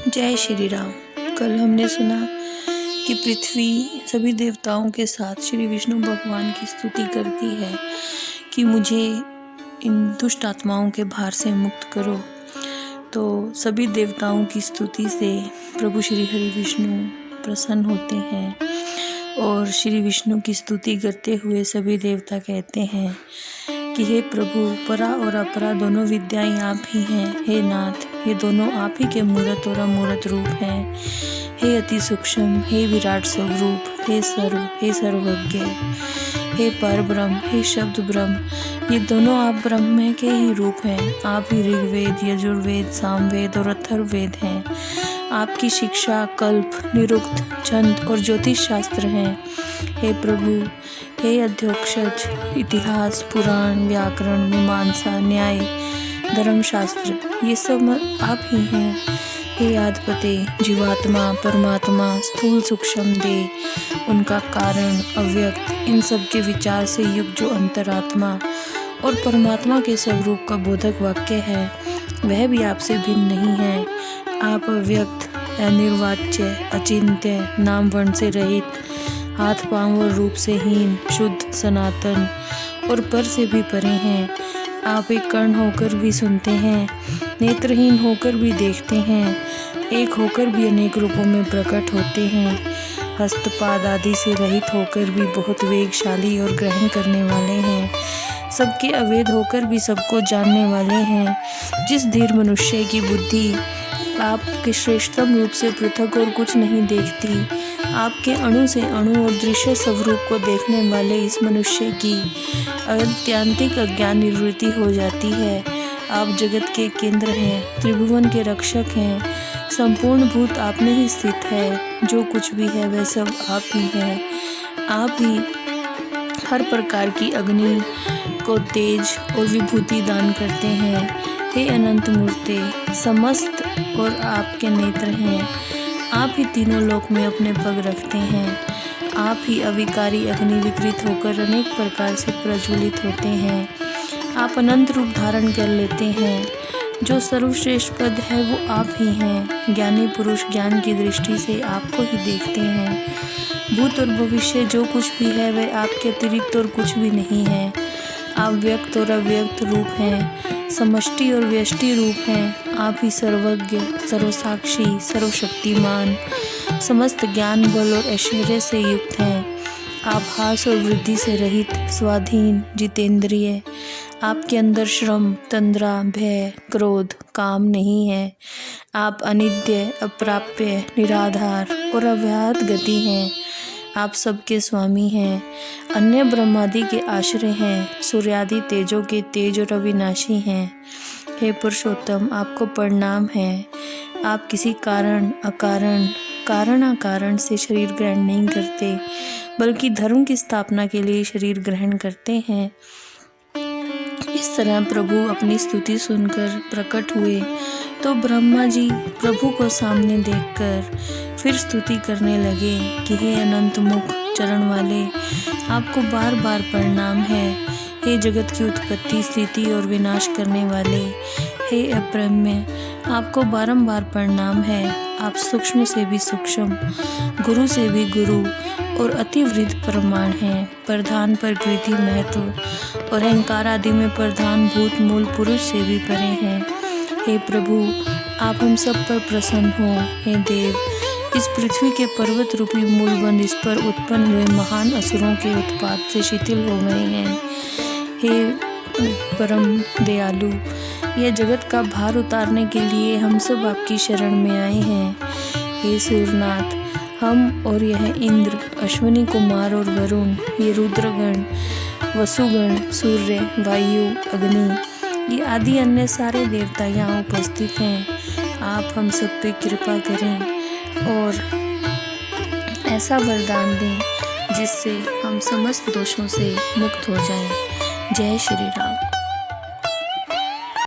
जय श्री राम। कल हमने सुना कि पृथ्वी सभी देवताओं के साथ श्री विष्णु भगवान की स्तुति करती है कि मुझे इन दुष्ट आत्माओं के भार से मुक्त करो। तो सभी देवताओं की स्तुति से प्रभु श्री हरि विष्णु प्रसन्न होते हैं और श्री विष्णु की स्तुति करते हुए सभी देवता कहते हैं कि हे प्रभु, परा और अपरा दोनों विद्याएं आप ही हैं। हे नाथ, ये दोनों आप ही के मूर्त और अमूर्त रूप हैं। हे अति सूक्ष्म, हे विराट स्वरूप, हे सर्वज्ञ, हे पर ब्रह्म, हे शब्द ब्रह्म, ये दोनों आप ब्रह्म के ही रूप हैं। आप ही ऋग्वेद, यजुर्वेद, सामवेद और अथर्ववेद हैं। आपकी शिक्षा कल्प, निरुक्त, छंद और ज्योतिष शास्त्र हैं। हे प्रभु, हे अध्यक्षज, इतिहास, पुराण, व्याकरण, मीमांसा, न्याय, धर्मशास्त्र, ये सब आप ही हैं। हे आदिपते, जीवात्मा, परमात्मा, स्थूल सूक्ष्म देह, उनका कारण, अव्यक्त, इन सब के विचार से युक्त जो अंतरात्मा और परमात्मा के स्वरूप का बोधक वाक्य है, वह भी आपसे भिन्न नहीं है। आप अव्यक्त, अनिर्वाच्य, अचिंत्य, नाम वर्ण से रहित, हाथ पांव और रूप से हीन, शुद्ध, सनातन और पर से भी परे हैं। आप एक कर्ण होकर भी सुनते हैं, नेत्रहीन होकर भी देखते हैं, एक होकर भी अनेक रूपों में प्रकट होते हैं, हस्तपाद आदि से रहित होकर भी बहुत वेगशाली और ग्रहण करने वाले हैं, सबके अवेद होकर भी सबको जानने वाले हैं। जिस धीर मनुष्य की बुद्धि आपके श्रेष्ठतम रूप से पृथक और कुछ नहीं देखती, आपके अणु से अणु और दृश्य स्वरूप को देखने वाले इस मनुष्य की अत्यंतिक अज्ञान निवृत्ति हो जाती है। आप जगत के केंद्र हैं, त्रिभुवन के रक्षक हैं, संपूर्ण भूत आप में ही स्थित है। जो कुछ भी है वह सब आप ही है। आप ही हर प्रकार की अग्नि को तेज और विभूति दान करते हैं। हे अनंत मूर्ते, समस्त और आपके नेत्र हैं। आप ही तीनों लोक में अपने पग रखते हैं। आप ही अविकारी अग्नि विकृत होकर अनेक प्रकार से प्रज्वलित होते हैं। आप अनंत रूप धारण कर लेते हैं। जो सर्वश्रेष्ठ पद है वो आप ही हैं। ज्ञानी पुरुष ज्ञान की दृष्टि से आपको ही देखते हैं। भूत और भविष्य जो कुछ भी है वह आपके अतिरिक्त और कुछ भी नहीं है। आप व्यक्त और अव्यक्त रूप हैं, समष्टि और व्यष्टि रूप हैं। आप ही सर्वज्ञ, सर्वसाक्षी, सर्वशक्तिमान, समस्त ज्ञान, बल और ऐश्वर्य से युक्त हैं। आप हास और वृद्धि से रहित, स्वाधीन, जितेंद्रिय। आपके अंदर श्रम, तंद्रा, भय, क्रोध, काम नहीं है। आप अनित्य, अप्राप्य, निराधार और अव्याहत गति हैं। आप सबके स्वामी हैं, अन्य ब्रह्मादि के आश्रय हैं, सूर्यादि तेजों के तेज और अविनाशी हैं। हे पुरुषोत्तम, आपको प्रणाम है। आप किसी कारण, अकारण, कारणाकारण से शरीर ग्रहण नहीं करते, बल्कि धर्म की स्थापना के लिए शरीर ग्रहण करते हैं। इस तरह प्रभु अपनी स्तुति सुनकर प्रकट हुए तो ब्रह्मा जी प्रभु को सामने देखकर फिर स्तुति करने लगे कि हे अनंत मुख चरण वाले, आपको बार बार प्रणाम है। हे जगत की उत्पत्ति, स्थिति और विनाश करने वाले, हे अप्रमेय, आपको बारंबार प्रणाम है। आप सूक्ष्म से भी सूक्ष्म, गुरु से भी गुरु और अति वृद्ध प्रमाण हैं। प्रधान, प्रकृति, महत्व और अहंकार आदि में प्रधान भूत मूल पुरुष से भी परे हैं। हे प्रभु, आप हम सब पर प्रसन्न हो। हे देव, इस पृथ्वी के पर्वत रूपी मूलबंध इस पर उत्पन्न हुए महान असुरों के उत्पात से शिथिल हो गए हैं। हे परम दयालु, यह जगत का भार उतारने के लिए हम सब आपकी शरण में आए हैं। हे सूर्यनाथ, हम और यह इंद्र, अश्विनी कुमार और वरुण, ये रुद्रगण, वसुगण, सूर्य, वायु, अग्नि, ये आदि अन्य सारे देवता यहाँ उपस्थित हैं। आप हम सब पे कृपा करें और ऐसा वरदान दें जिससे हम समस्त दोषों से मुक्त हो जाएं। जय श्री राम।